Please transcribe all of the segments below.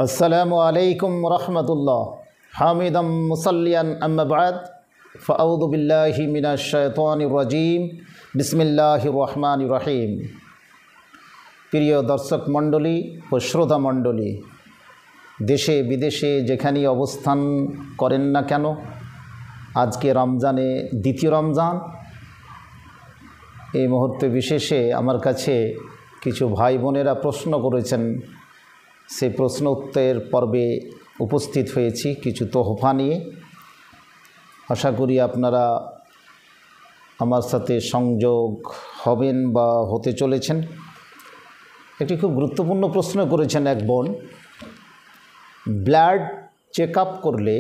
আসসালামু আলাইকুম রহমতুল্লাহ হামিদাম মুসাল্লিয়ান আম্মা বাদ ফাউযু বিল্লাহি মিনাশ শাইতানির রাজিম বিসমিল্লাহির রহমানির রহিম। প্রিয় দর্শক মণ্ডলী ও শ্রোতা মণ্ডলী, দেশে বিদেশে যেখানেই অবস্থান করেন না কেন, আজকে রমজানে দ্বিতীয় রমজান। এই মুহূর্তে বিশেষে আমার কাছে কিছু ভাই বোনেরা প্রশ্ন করেছেন, সেই প্রশ্ন উত্তরের পর্বে উপস্থিত হয়েছি কিছু তোহফা নিয়ে। আশা করি আপনারা আমার সাথে সংযোগ হবেন বা হতে চলেছেন। একটি খুব গুরুত্বপূর্ণ প্রশ্ন করেছেন এক বোন, ব্লাড চেক আপ করলে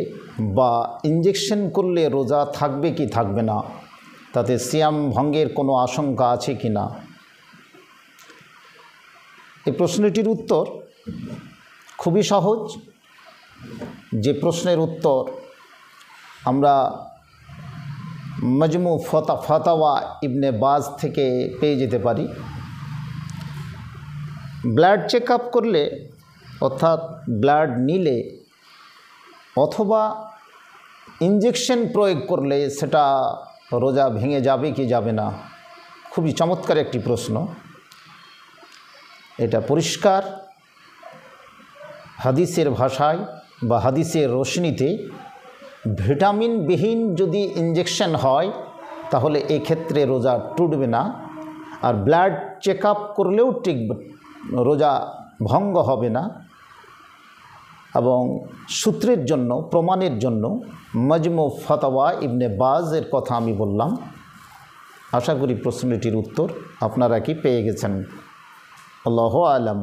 বা ইঞ্জেকশন করলে রোজা থাকবে কি থাকবে না, তাতে সিয়াম ভঙ্গের কোনো আশঙ্কা আছে কি না। এই প্রশ্নটির উত্তর খুবই সহজ। যে প্রশ্নের উত্তর আমরা মজমু ফাতাওয়া ইবনে বাজ থেকে পেয়ে যেতে পারি। ব্লাড চেক আপ করলে অর্থাৎ ব্লাড নিলে অথবা ইঞ্জেকশন প্রয়োগ করলে সেটা রোজা ভেঙে যাবে কি যাবে না, খুবই চমৎকার একটি প্রশ্ন। এটা পরিষ্কার হাদিসের ভাষায় বা হাদিসের রোশনীতে ভিটামিনবিহীন যদি ইঞ্জেকশন হয় তাহলে এক্ষেত্রে রোজা টুটবে না, আর ব্লাড চেক আপ করলেও টিকবে, রোজা ভঙ্গ হবে না। এবং সূত্রের জন্য, প্রমাণের জন্য মজমু ফাতাওয়া ইবনে বাজের কথা আমি বললাম। আশা করি প্রশ্নটির উত্তর আপনারা কি পেয়ে গেছেন। আল্লাহু আলাম।